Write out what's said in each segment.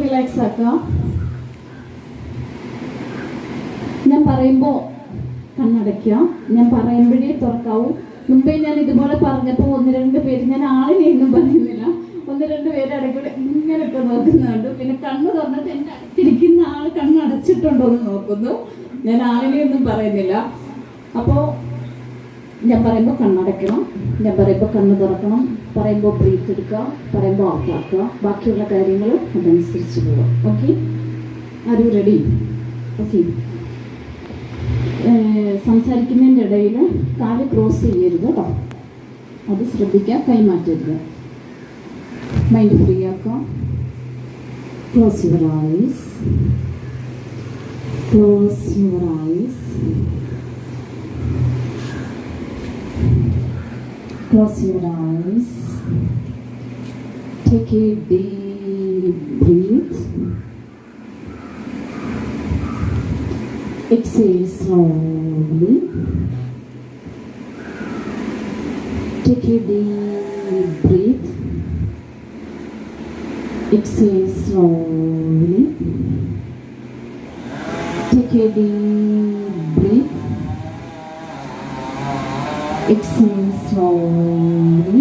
Relax ആക്കുക. ഞാൻ പറയുമ്പോൾ കണ്ണടയ്ക്കുക. ഞാൻ പറയുമ്പോഴേ തുറക്കാവൂ. മുമ്പേ ഞാൻ ഇതുപോലെ പറഞ്ഞപ്പോൾ 1-2 പേര്, ഞാൻ ആളിനെയൊന്നും പറയുന്നില്ല, 1-2 പേര് ഇടയ്ക്കൂടെ ഇങ്ങനെയൊക്കെ നോക്കുന്നുണ്ട്. പിന്നെ കണ്ണ് തുറന്നിട്ട് എൻ്റെ അടുത്തിരിക്കുന്ന ആൾ കണ്ണടച്ചിട്ടുണ്ടോ എന്ന് നോക്കുന്നു. ഞാൻ ആളിനെയൊന്നും പറയുന്നില്ല. അപ്പോൾ ഞാൻ പറയുമ്പോൾ കണ്ണടയ്ക്കണം, ഞാൻ പറയുമ്പോൾ കണ്ണ് തുറക്കണം, പറയുമ്പോൾ ബ്രീത്ത് എടുക്കുക, പറയുമ്പോൾ ഔട്ടാക്കുക. ബാക്കിയുള്ള കാര്യങ്ങൾ അതനുസരിച്ച് പോവാം. Okay, are you ready? Okay. സംസാരിക്കുന്നതിൻ്റെ ഇടയിൽ കാല് ക്രോസ് ചെയ്യരുത് കേട്ടോ, അത് ശ്രദ്ധിക്കുക. കൈമാറ്റരുത്. മൈൻഡ് ഫ്രീ ആക്കുക. Close your eyes, close your eyes, close your eyes, take a deep breath, exhale slowly, take a deep breath, exhale slowly, take a deep breath, exhale slowly.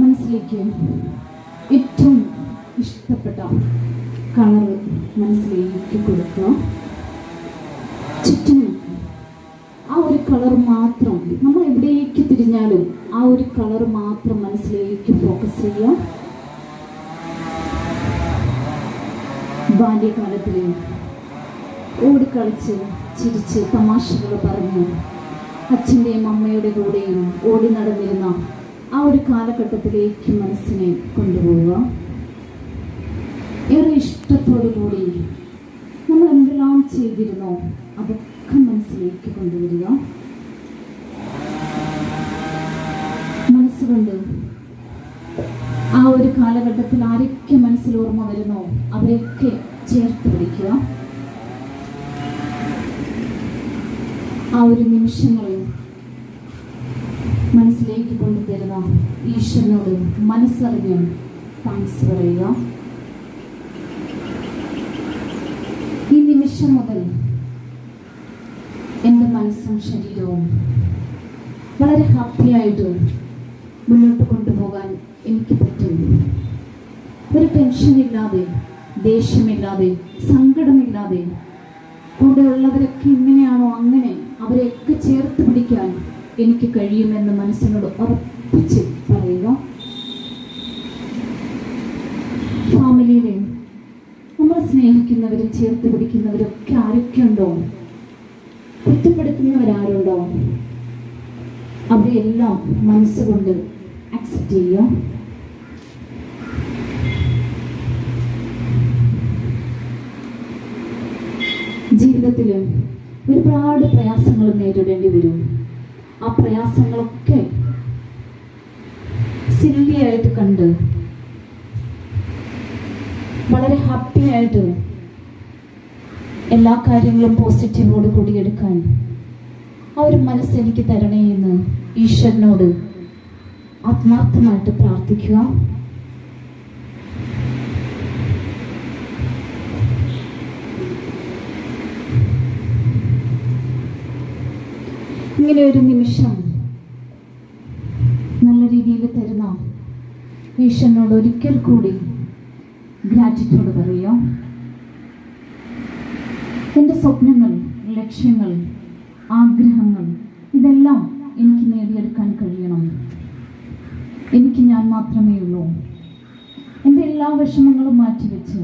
മനസ്സിലേക്ക് ഏറ്റവും ഇഷ്ടപ്പെട്ട കളർ മനസ്സിലേക്ക് കൊടുക്കുക. ചുറ്റിനും ആ ഒരു കളർ മാത്രം, നമ്മൾ എവിടേക്ക് തിരിഞ്ഞാലും ആ ഒരു കളർ മാത്രം മനസ്സിലേക്ക് ഫോക്കസ് ചെയ്യുക. ബാല്യകാലത്തിൽ ഓടിക്കളിച്ച് ചിരിച്ച് തമാശകൾ പറഞ്ഞ് അച്ഛൻ്റെയും അമ്മയുടെ കൂടെയും ഓടി നടന്നിരുന്ന ആ ഒരു കാലഘട്ടത്തിലേക്ക് മനസ്സിനെ കൊണ്ടുപോവുക. ഏറെ ഇഷ്ടത്തോടു കൂടി നമ്മൾ എന്തെല്ലാം ചെയ്തിരുന്നോ അതൊക്കെ മനസ്സിലേക്ക് കൊണ്ടുവരിക. മനസ്സുകൊണ്ട് ആ ഒരു കാലഘട്ടത്തിൽ ആരൊക്കെ മനസ്സിൽ ഓർമ്മ വരുന്നോ അവരെയൊക്കെ ചേർത്ത് പിടിക്കുക. ആ ഒരു നിമിഷങ്ങളിൽ മനസ്സിലേക്ക് കൊണ്ടുതരുന്ന ഈശ്വരനോട് മനസ്സറിഞ്ഞ് താങ്ക്സ് പറയുക. ഈ നിമിഷം മുതൽ എൻ്റെ മനസ്സും ശരീരവും വളരെ ഹാപ്പിയായിട്ട് മുന്നോട്ട് കൊണ്ടുപോകാൻ എനിക്ക് പറ്റും. ഒരു ടെൻഷനില്ലാതെ, ദേഷ്യമില്ലാതെ, സങ്കടമില്ലാതെ, കൂടെയുള്ളവരൊക്കെ ഇങ്ങനെയാണോ അങ്ങനെ അവരെയൊക്കെ ചേർത്ത് പിടിക്കാൻ എനിക്ക് കഴിയുമെന്ന് മനസ്സിനോട് ഉറപ്പിച്ച് പറയുക. ഫാമിലിയിലെ നമ്മൾ സ്നേഹിക്കുന്നവരും ചേർത്ത് പിടിക്കുന്നവരൊക്കെ ആരൊക്കെയുണ്ടോ, കുറ്റപ്പെടുത്തുന്നവരാരുണ്ടോ അവരെല്ലാം മനസ്സുകൊണ്ട് അക്സെപ്റ്റ് ചെയ്യുക. ജീവിതത്തിൽ ഒരുപാട് പ്രയാസങ്ങൾ നേരിടേണ്ടി വരും. ആ പ്രയാസങ്ങളൊക്കെ സില്ലിയായിട്ട് കണ്ട് വളരെ ഹാപ്പിയായിട്ട് എല്ലാ കാര്യങ്ങളും പോസിറ്റീവോട് കൂടി എടുക്കാൻ ആ ഒരു മനസ്സ് എനിക്ക് തരണേ എന്ന് ഈശ്വരനോട് ആത്മാർത്ഥമായിട്ട് പ്രാർത്ഥിക്കുക. ഇങ്ങനെ ഒരു നിമിഷം നല്ല രീതിയിൽ തരുന്ന ഈശ്വരനോട് ഒരിക്കൽ കൂടി ഗ്രാറ്റിറ്റ്യൂഡ് പറയുക. എൻ്റെ സ്വപ്നങ്ങൾ, ലക്ഷ്യങ്ങൾ, ആഗ്രഹങ്ങൾ ഇതെല്ലാം എനിക്ക് നേടിയെടുക്കാൻ കഴിയണം. എനിക്ക് ഞാൻ മാത്രമേ ഉള്ളൂ. എൻ്റെ എല്ലാ വിഷമങ്ങളും മാറ്റിവെച്ച്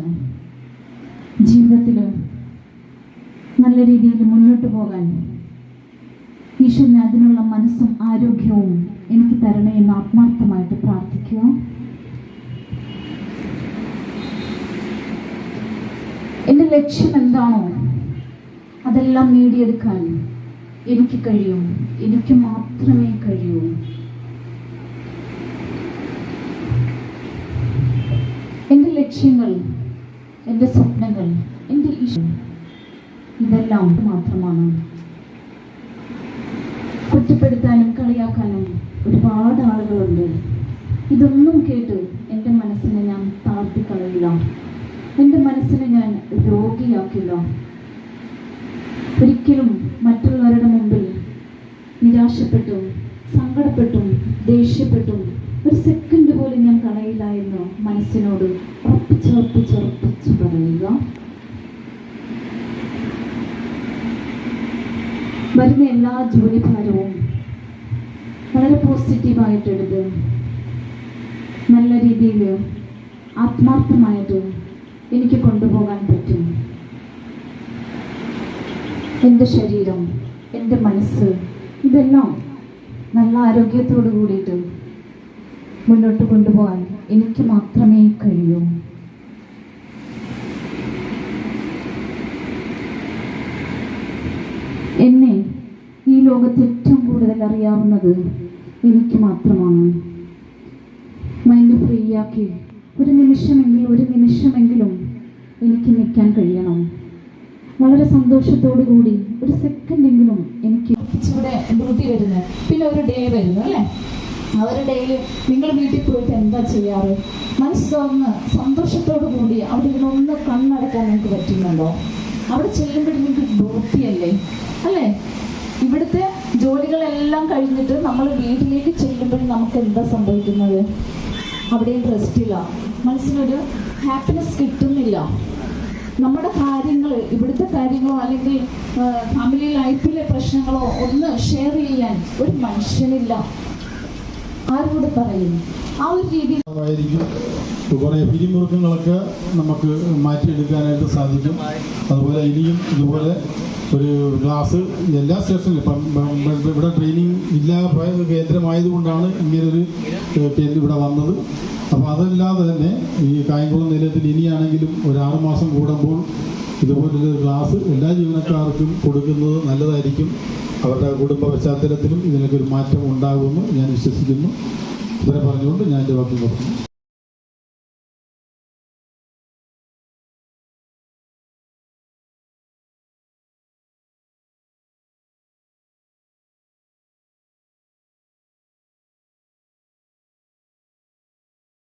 ജീവിതത്തിൽ നല്ല രീതിയിൽ മുന്നോട്ട് പോകാൻ ഈശ്വരന് അതിനുള്ള മനസ്സും ആരോഗ്യവും എനിക്ക് തരണേ എന്ന് ആത്മാർത്ഥമായിട്ട് പ്രാർത്ഥിക്കുക. എൻ്റെ ലക്ഷ്യം എന്താണോ അതെല്ലാം നേടിയെടുക്കാൻ എനിക്ക് കഴിയും, എനിക്ക് മാത്രമേ കഴിയൂ. എൻ്റെ ലക്ഷ്യങ്ങൾ, എൻ്റെ സ്വപ്നങ്ങൾ, എൻ്റെ ഇഷ്ടം ഇതെല്ലാം മാത്രമാണ്. കുറ്റപ്പെടുത്താനും കളിയാക്കാനും ഒരുപാട് ആളുകളുണ്ട്. ഇതൊന്നും കേട്ട് എൻ്റെ മനസ്സിനെ ഞാൻ താഴ്ത്തിക്കളയും. രോഗിയാക്കില്ല. ഒരിക്കലും മറ്റുള്ളവരുടെ മുമ്പിൽ നിരാശപ്പെട്ടും സങ്കടപ്പെട്ടും ദേഷ്യപ്പെട്ടും ഒരു സെക്കൻഡ് പോലും ഞാൻ കളയില്ല എന്ന് മനസ്സിനോട് ഉറപ്പിച്ച് പറയുക. വരുന്ന എല്ലാ ജോലിഭാരവും വളരെ പോസിറ്റീവായിട്ടെടുത്ത് നല്ല രീതിയിൽ ആത്മാർത്ഥമായിട്ട് എനിക്ക് കൊണ്ടുപോകാൻ പറ്റും. എൻ്റെ ശരീരം, എൻ്റെ മനസ്സ്, ഇതെല്ലാം നല്ല ആരോഗ്യത്തോടു കൂടിയിട്ട് മുന്നോട്ട് കൊണ്ടുപോകാൻ എനിക്ക് മാത്രമേ കഴിയൂ. എന്നെ ഈ ലോകത്ത് ഏറ്റവും കൂടുതൽ അറിയാവുന്നത് എനിക്ക് മാത്രമാണ്. മൈൻഡ് ഫ്രീ ആക്കി ഒരു നിമിഷമെങ്കിലും എനിക്ക് നിൽക്കാൻ കഴിയണം. വളരെ സന്തോഷത്തോടു കൂടി ഒരു സെക്കൻഡെങ്കിലും എനിക്ക് ഇവിടെ ഡ്യൂട്ടി വരുന്നത്, പിന്നെ ഒരു ഡേ വരുന്നു അല്ലേ? ആ ഒരു ഡേയിൽ നിങ്ങൾ വീട്ടിൽ പോയിട്ട് എന്താ ചെയ്യാറ്? മനസ്സ് തുറന്ന് സന്തോഷത്തോടു കൂടി അവിടെ ഇരുന്നൊന്ന് കണ്ണടക്കാൻ നിങ്ങൾക്ക് പറ്റുന്നുണ്ടോ? അവിടെ ചെല്ലുമ്പോഴും നിങ്ങൾക്ക് ഡ്യൂട്ടിയല്ലേ അല്ലേ? ഇവിടുത്തെ ജോലികളെല്ലാം കഴിഞ്ഞിട്ട് നമ്മൾ വീട്ടിലേക്ക് ചെല്ലുമ്പോഴും നമുക്ക് എന്താ സംഭവിക്കുന്നത്? അവിടെയും റെസ്റ്റില്ല, മനസ്സിനൊരു ഹാപ്പിനെസ് കിട്ടുന്നില്ല. നമ്മുടെ കാര്യങ്ങൾ, ഇവിടുത്തെ കാര്യങ്ങളോ അല്ലെങ്കിൽ ഫാമിലി ലൈഫിലെ പ്രശ്നങ്ങളോ ഒന്ന് ഷെയർ ചെയ്യാൻ ഒരു മനുഷ്യനില്ല. ആരോട് പറയും? ആ ഒരു രീതിയിൽ കുറേ പിരിമുറുക്കങ്ങളൊക്കെ നമുക്ക് മാറ്റിയെടുക്കാനായിട്ട് സാധിക്കും. അതുപോലെ ഇനിയും ഇതുപോലെ ഒരു ക്ലാസ് എല്ലാ സ്റ്റേഷനിലും, ഇപ്പം ഇവിടെ ട്രെയിനിങ് ജില്ലാ കേന്ദ്രമായതുകൊണ്ടാണ് ഇങ്ങനൊരു ഇവിടെ വന്നത്. അപ്പോൾ അതല്ലാതെ തന്നെ ഈ കായംകുളം നിലയത്തിൽ ഇനിയാണെങ്കിലും ഒരു 6 മാസം കൂടുമ്പോൾ ഇതുപോലൊരു ക്ലാസ് എല്ലാ ജീവനക്കാർക്കും കൊടുക്കുന്നത് നല്ലതായിരിക്കും. അവരുടെ കുടുംബ പശ്ചാത്തലത്തിലും ഇതിനൊക്കെ ഒരു മാറ്റം ഉണ്ടാകുമെന്ന് ഞാൻ വിശ്വസിക്കുന്നു. ഇവരെ പറഞ്ഞുകൊണ്ട് ഞാൻ എൻ്റെ വാക്കിൽ പറഞ്ഞു.